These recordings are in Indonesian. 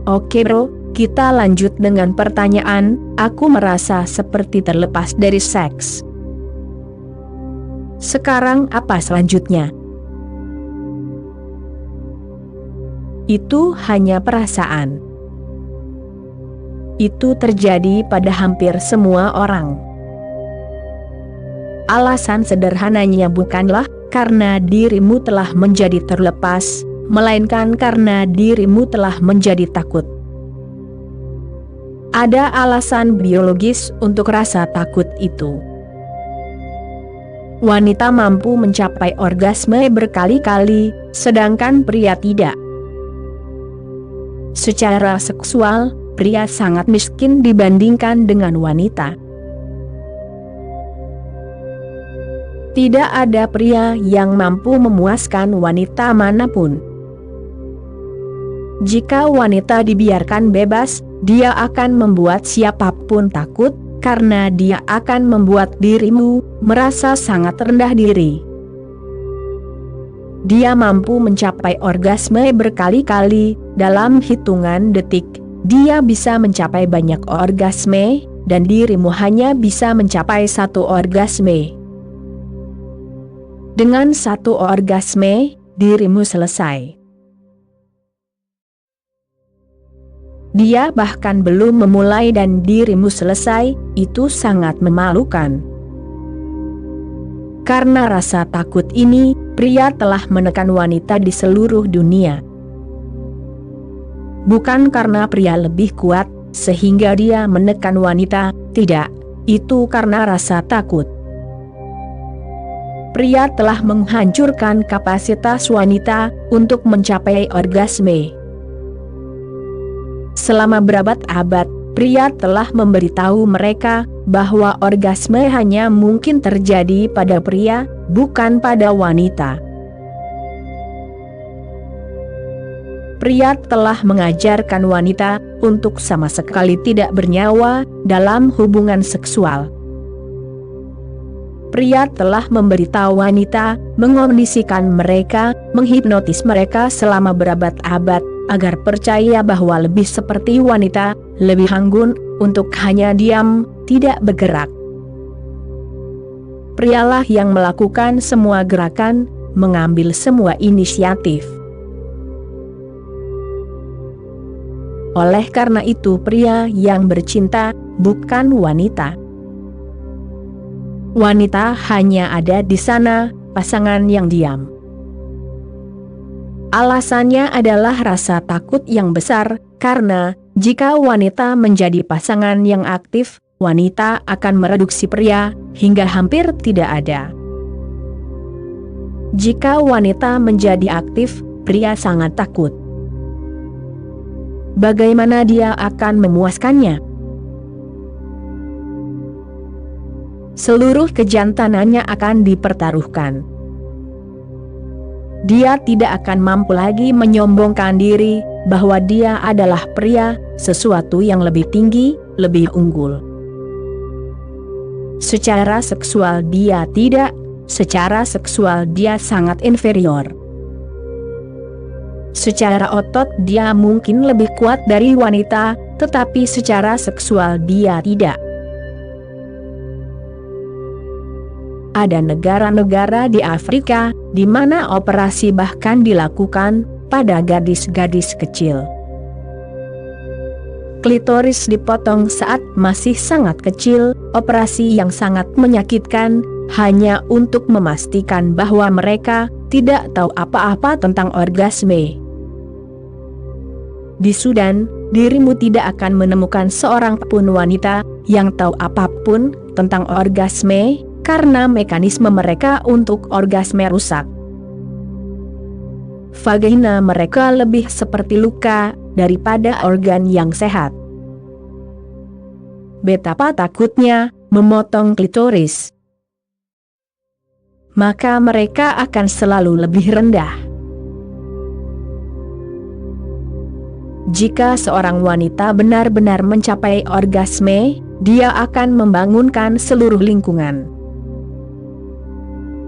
Oke bro, kita lanjut dengan pertanyaan. Aku merasa seperti terlepas dari seks. Sekarang apa selanjutnya? Itu hanya perasaan. Itu terjadi pada hampir semua orang. Alasan sederhananya bukanlah karena dirimu telah menjadi terlepas, melainkan karena dirimu telah menjadi takut. Ada alasan biologis untuk rasa takut itu. Wanita mampu mencapai orgasme berkali-kali, sedangkan pria tidak. Secara seksual, pria sangat miskin dibandingkan dengan wanita. Tidak ada pria yang mampu memuaskan wanita manapun. Jika wanita dibiarkan bebas, dia akan membuat siapapun takut, karena dia akan membuat dirimu merasa sangat rendah diri. Dia mampu mencapai orgasme berkali-kali, dalam hitungan detik, dia bisa mencapai banyak orgasme, dan dirimu hanya bisa mencapai satu orgasme. Dengan satu orgasme, dirimu selesai. Dia bahkan belum memulai dan dirimu selesai, itu sangat memalukan. Karena rasa takut ini, pria telah menekan wanita di seluruh dunia. Bukan karena pria lebih kuat, sehingga dia menekan wanita, tidak, itu karena rasa takut. Pria telah menghancurkan kapasitas wanita untuk mencapai orgasme. Selama berabad-abad, pria telah memberitahu mereka bahwa orgasme hanya mungkin terjadi pada pria, bukan pada wanita. Pria telah mengajarkan wanita untuk sama sekali tidak bernyawa dalam hubungan seksual. Pria telah memberitahu wanita, mengondisikan mereka, menghipnotis mereka selama berabad-abad, agar percaya bahwa lebih seperti wanita, lebih anggun, untuk hanya diam, tidak bergerak. Prialah yang melakukan semua gerakan, mengambil semua inisiatif. Oleh karena itu pria yang bercinta, bukan wanita. Wanita hanya ada di sana, pasangan yang diam. Alasannya adalah rasa takut yang besar, karena jika wanita menjadi pasangan yang aktif, wanita akan mereduksi pria hingga hampir tidak ada. Jika wanita menjadi aktif, pria sangat takut. Bagaimana dia akan memuaskannya? Seluruh kejantanannya akan dipertaruhkan. Dia tidak akan mampu lagi menyombongkan diri bahwa dia adalah pria, sesuatu yang lebih tinggi, lebih unggul. Secara seksual dia tidak, secara seksual dia sangat inferior. Secara otot dia mungkin lebih kuat dari wanita, tetapi secara seksual dia tidak. Ada negara-negara di Afrika, di mana operasi bahkan dilakukan pada gadis-gadis kecil. Klitoris dipotong saat masih sangat kecil, operasi yang sangat menyakitkan, hanya untuk memastikan bahwa mereka tidak tahu apa-apa tentang orgasme. Di Sudan, dirimu tidak akan menemukan seorang pun wanita yang tahu apapun tentang orgasme, karena mekanisme mereka untuk orgasme rusak. Vagina mereka lebih seperti luka daripada organ yang sehat. Betapa takutnya memotong klitoris. Maka mereka akan selalu lebih rendah. Jika seorang wanita benar-benar mencapai orgasme, dia akan membangunkan seluruh lingkungan.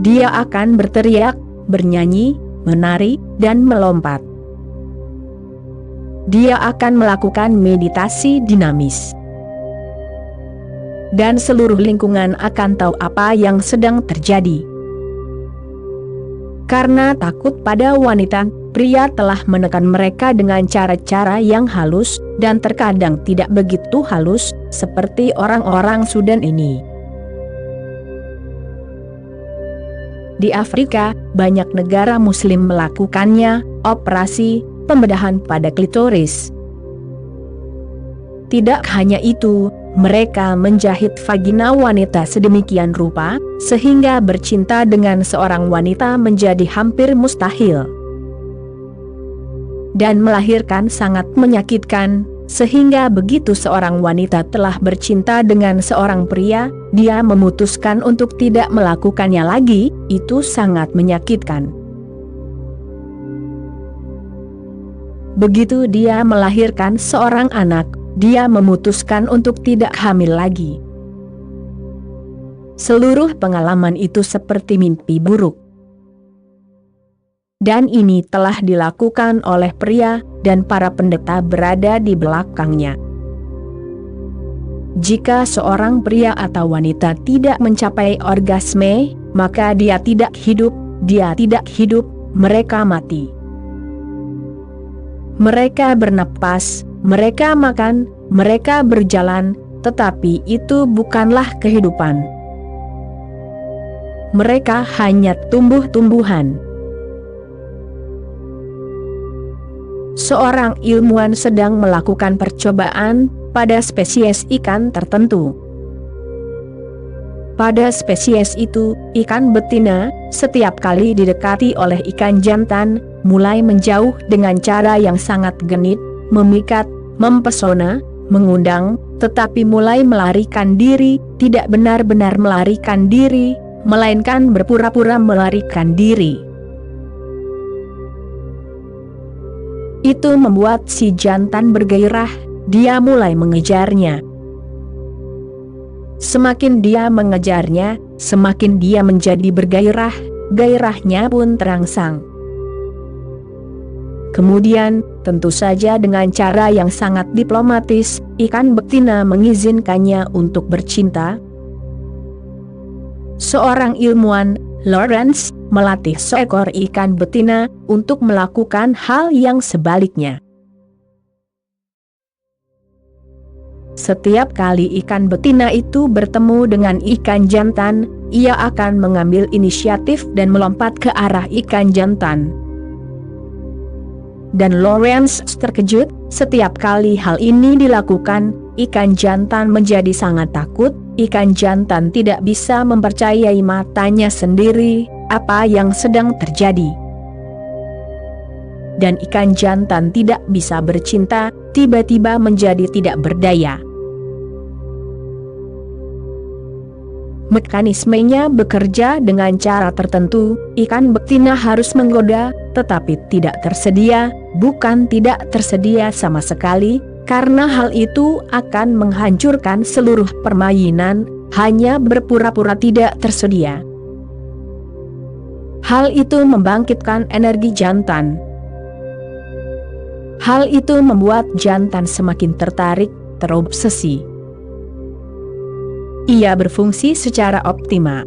Dia akan berteriak, bernyanyi, menari, dan melompat. dia akan melakukan meditasi dinamis. Dan seluruh lingkungan akan tahu apa yang sedang terjadi. Karena takut pada wanita, pria telah menekan mereka dengan cara-cara yang halus, dan terkadang tidak begitu halus, seperti orang-orang Sudan ini. Di Afrika, banyak negara Muslim melakukannya, operasi pembedahan pada klitoris. Tidak hanya itu, mereka menjahit vagina wanita sedemikian rupa, sehingga bercinta dengan seorang wanita menjadi hampir mustahil. Dan melahirkan sangat menyakitkan, sehingga begitu seorang wanita telah bercinta dengan seorang pria, dia memutuskan untuk tidak melakukannya lagi, itu sangat menyakitkan. Begitu dia melahirkan seorang anak, dia memutuskan untuk tidak hamil lagi. Seluruh pengalaman itu seperti mimpi buruk. Dan ini telah dilakukan oleh pria, dan para pendeta berada di belakangnya. Jika seorang pria atau wanita tidak mencapai orgasme, maka dia tidak hidup, mereka mati. Mereka bernapas, mereka makan, mereka berjalan, tetapi itu bukanlah kehidupan. Mereka hanya tumbuh-tumbuhan. Seorang ilmuwan sedang melakukan percobaan pada spesies ikan tertentu. Pada spesies itu, ikan betina, setiap kali didekati oleh ikan jantan, mulai menjauh dengan cara yang sangat genit, memikat, mempesona, mengundang, tetapi mulai melarikan diri, tidak benar-benar melarikan diri, melainkan berpura-pura melarikan diri. Itu membuat si jantan bergairah, dia mulai mengejarnya. Semakin dia mengejarnya, semakin dia menjadi bergairah, gairahnya pun terangsang. Kemudian, tentu saja dengan cara yang sangat diplomatis, ikan betina mengizinkannya untuk bercinta. Seorang ilmuwan, Lawrence, melatih seekor ikan betina untuk melakukan hal yang sebaliknya. Setiap kali ikan betina itu bertemu dengan ikan jantan, ia akan mengambil inisiatif dan melompat ke arah ikan jantan. Dan Lawrence terkejut, setiap kali hal ini dilakukan, ikan jantan menjadi sangat takut, ikan jantan tidak bisa mempercayai matanya sendiri, apa yang sedang terjadi. Dan ikan jantan tidak bisa bercinta, tiba-tiba menjadi tidak berdaya. Mekanismenya bekerja dengan cara tertentu, ikan betina harus menggoda, tetapi tidak tersedia, bukan tidak tersedia sama sekali, karena hal itu akan menghancurkan seluruh permainan, hanya berpura-pura tidak tersedia. Hal itu membangkitkan energi jantan. Hal itu membuat jantan semakin tertarik, terobsesi. Ia berfungsi secara optimal.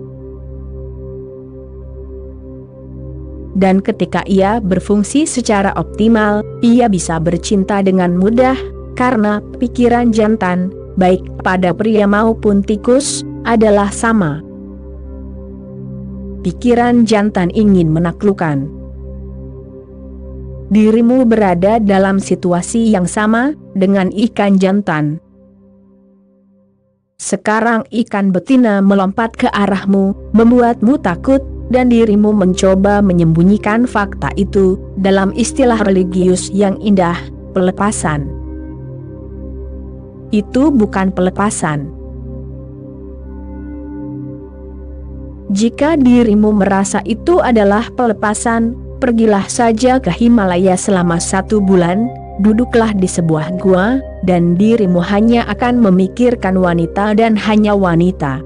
Dan ketika ia berfungsi secara optimal, ia bisa bercinta dengan mudah, karena pikiran jantan, baik pada pria maupun tikus, adalah sama. Pikiran jantan ingin menaklukkan. Dirimu berada dalam situasi yang sama dengan ikan jantan. Sekarang ikan betina melompat ke arahmu, membuatmu takut, dan dirimu mencoba menyembunyikan fakta itu, dalam istilah religius yang indah, pelepasan. Itu bukan pelepasan. Jika dirimu merasa itu adalah pelepasan, pergilah saja ke Himalaya selama 1 bulan, duduklah di sebuah gua, dan dirimu hanya akan memikirkan wanita dan hanya wanita.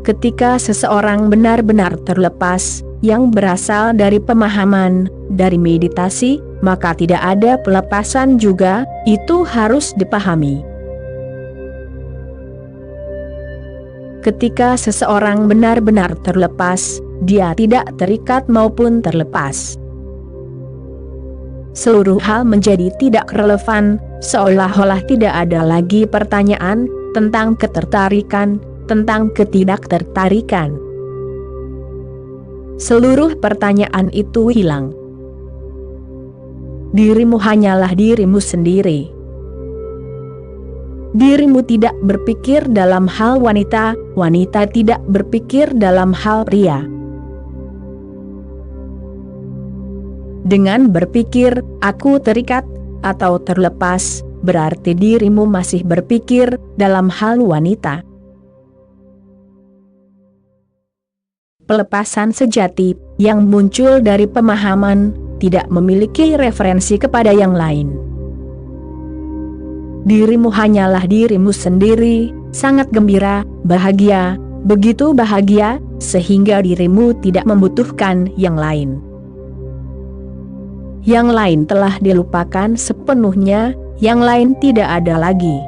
Ketika seseorang benar-benar terlepas, yang berasal dari pemahaman, dari meditasi, maka tidak ada pelepasan juga, itu harus dipahami. Ketika seseorang benar-benar terlepas, dia tidak terikat maupun terlepas. Seluruh hal menjadi tidak relevan, seolah-olah tidak ada lagi pertanyaan tentang ketertarikan, tentang ketidaktertarikan. Seluruh pertanyaan itu hilang. Dirimu hanyalah dirimu sendiri. Dirimu tidak berpikir dalam hal wanita, wanita tidak berpikir dalam hal pria. Dengan berpikir, aku terikat, atau terlepas, berarti dirimu masih berpikir dalam hal wanita. Pelepasan sejati, yang muncul dari pemahaman, tidak memiliki referensi kepada yang lain. Dirimu hanyalah dirimu sendiri, sangat gembira, bahagia, begitu bahagia, sehingga dirimu tidak membutuhkan yang lain. Yang lain telah dilupakan sepenuhnya, yang lain tidak ada lagi.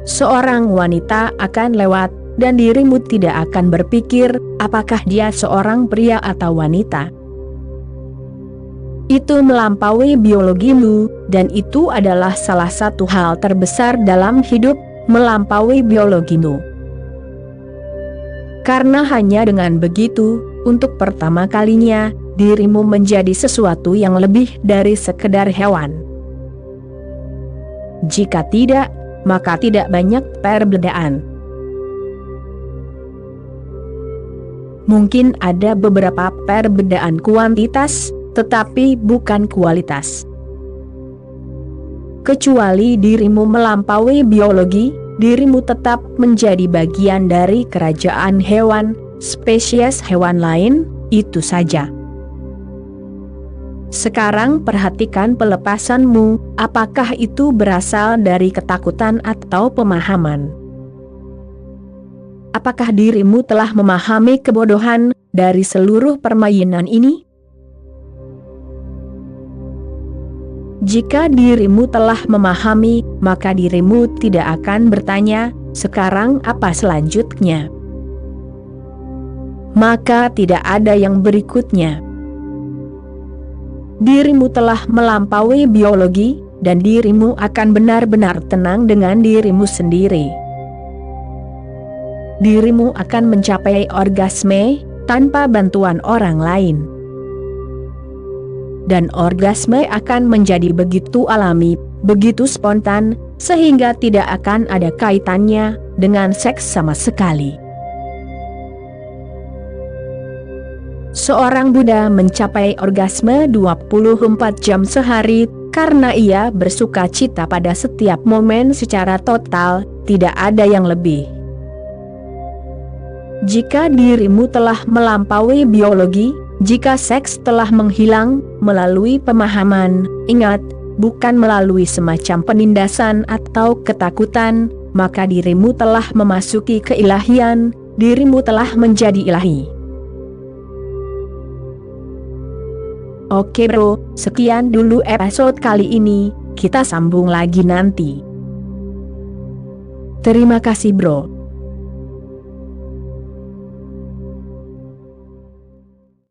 Seorang wanita akan lewat, dan dirimu tidak akan berpikir, apakah dia seorang pria atau wanita. Itu melampaui biologimu, dan itu adalah salah satu hal terbesar dalam hidup, melampaui biologimu. Karena hanya dengan begitu, untuk pertama kalinya, dirimu menjadi sesuatu yang lebih dari sekedar hewan. Jika tidak, maka tidak banyak perbedaan. Mungkin ada beberapa perbedaan kuantitas, tetapi bukan kualitas. Kecuali dirimu melampaui biologi, dirimu tetap menjadi bagian dari kerajaan hewan, spesies hewan lain, itu saja. Sekarang perhatikan pelepasanmu, apakah itu berasal dari ketakutan atau pemahaman? Apakah dirimu telah memahami kebodohan dari seluruh permainan ini? Jika dirimu telah memahami, maka dirimu tidak akan bertanya, sekarang apa selanjutnya? Maka tidak ada yang berikutnya. Dirimu telah melampaui biologi, dan dirimu akan benar-benar tenang dengan dirimu sendiri. Dirimu akan mencapai orgasme, tanpa bantuan orang lain. Dan orgasme akan menjadi begitu alami, begitu spontan, sehingga tidak akan ada kaitannya dengan seks sama sekali. Seorang Buddha mencapai orgasme 24 jam sehari, karena ia bersuka cita pada setiap momen secara total, tidak ada yang lebih. Jika dirimu telah melampaui biologi, jika seks telah menghilang melalui pemahaman, ingat, bukan melalui semacam penindasan atau ketakutan, maka dirimu telah memasuki keilahian, dirimu telah menjadi ilahi. Oke bro, sekian dulu episode kali ini, kita sambung lagi nanti. Terima kasih bro.